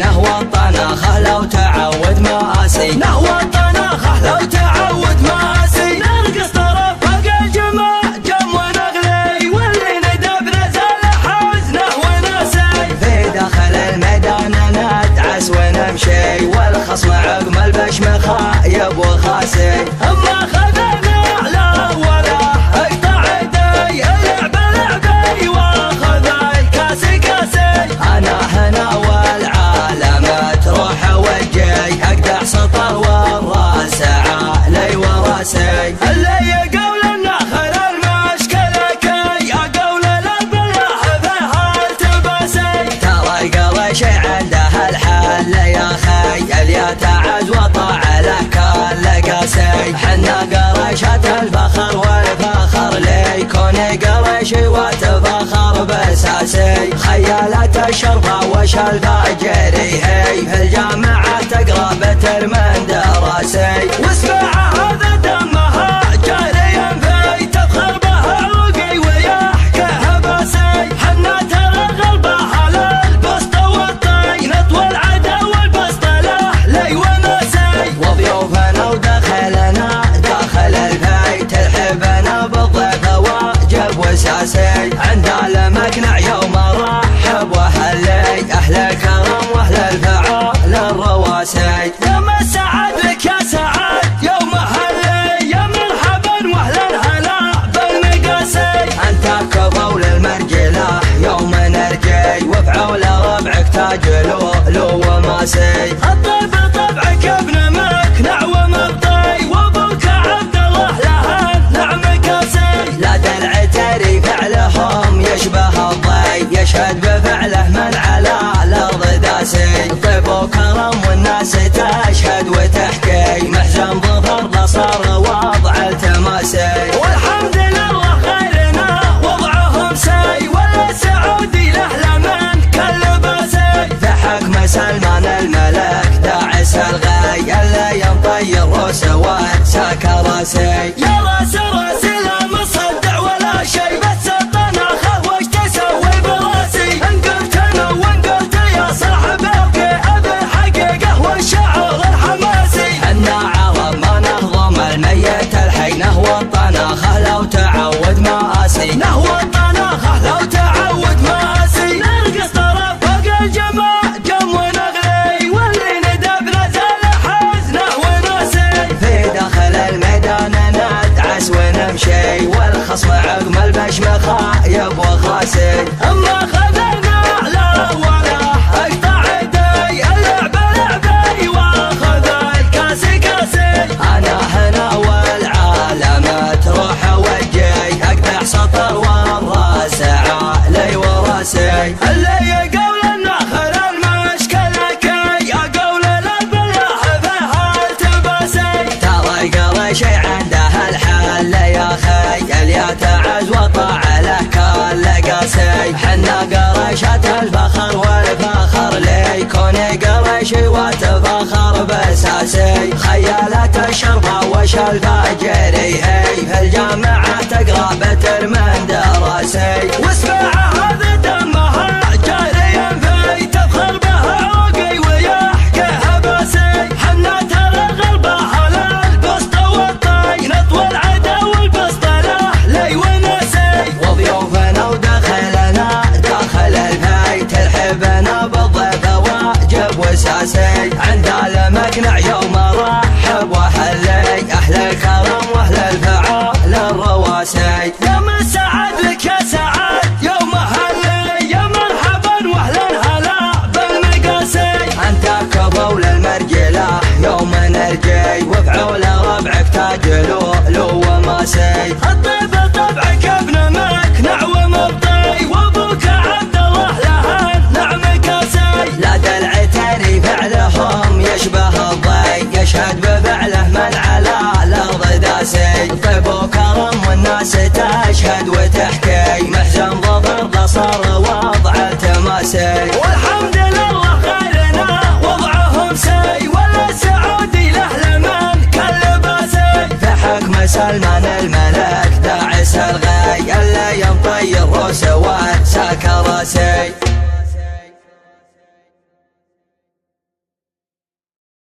نهوى الطناخة لو تعود مآسي، نهوى الطناخة لو تعود مآسي. نرقص طرف فوق الجمع جم ونغلي، واللي ندب نزل حزنه وناسي. في داخل الميدان ندعس ونمشي، والخصم عقم البشم خايب وخاسي. اما خذنا له ولا اقطع يدي، العب لعبي واخذ الكاس كاسي. انا هنا والعالم تروح وجهي، اقدح سطر والراس علي وراسي. اللي يقول النخل المشكلة كي اقول البلاح فيها التباسي. ترى القرش عنده الحل يا خي، اليتعز وطع له كل قاسي. حنا قرشة الفخر والفخر ليكون قرشي وتفخر بساسي. خيالة الشرطة وش الفاجري هي، في الجامعة تقرا بتر من دراسي. واسمع هذا دمها جاريا في، تفخر بها عوقي ويحكيها باسي. حنا ترى غلبها للبسط والطين، اطول العدا والبسط لي وناسي. وضيوفنا ودخلنا داخل البيت، ترحبنا بالضيف واجب وساسي. عند المقنع يوم رحب وهلي، اهل الكرم واهل الفعال الرواسي. يوم السعد لك يا سعد يوم هلي، يا مرحبا واهلا هلا بالمقاسي. انت كفول المرجله يوم نرجي، وفعول ربعك تاج لؤلؤ وماسي. الطيب طبعك ابن مقنع ومبطي، وابوك عبد الله له نعم كاسي. لا دلع تري فعلهم يشبه الضي، يشهد بفعله من على الارض داسي. طيب وكرم والناس تشهد وتحكي، محزن ظفر صار وضع التماسي. والحمد لله خيرنا وضعهم سي، والسعودي له لمن كل باسي. ضحك سلمان الملك داعس الغي، اللي ينطي الروس وساك راسي. يا راس راسي لا مصدع ولا شي، بس الطناخة وش تسوي براسي. ان قلت انا وان قلت يا صاحب ابقي، ابي الحقيقة والشعر الحماسي. حنا عرب ما نهضم الميت الحي، نهوى الطناخة لو تعود مآسي، نهوى الطناخة لو تعود مآسي. نرقص طرف فوق الجمع جم ونغلي، واللي ندب نزل حزنه وناسي. في داخل الميدان ندعس ونمشي، والخصم عقم البشم خايب وخاسي. اما خذنا له ولا اقطع يدي، العب لعبي واخذ الكاس كاسي. انا هنا والعالم تروح وجهي، اقدح سطر والراس علي وراسي. اللي يقول النخل المشكلة كي اقول البلاح فيها التباسي. ترى القرش عنده الحل يا خي، اليتعز وطع له كل قاسي. حنا قرشة الفخر والفخر ليكون قرشي وتفخر بساسي. خيالة الشرطة وش الفاجري هي، في الجامعة تقرا بتر من دراسي. واسمع هذا دمها جاريا في، تفخر بها عوقي ويحكيها باسي. حنا ترى غلبها للبسط والطين، اطول العدا والبسط لي وناسي. وضيوفنا ودخلنا داخل البيت، ترحبنا بالضيف واجب وساسي. عند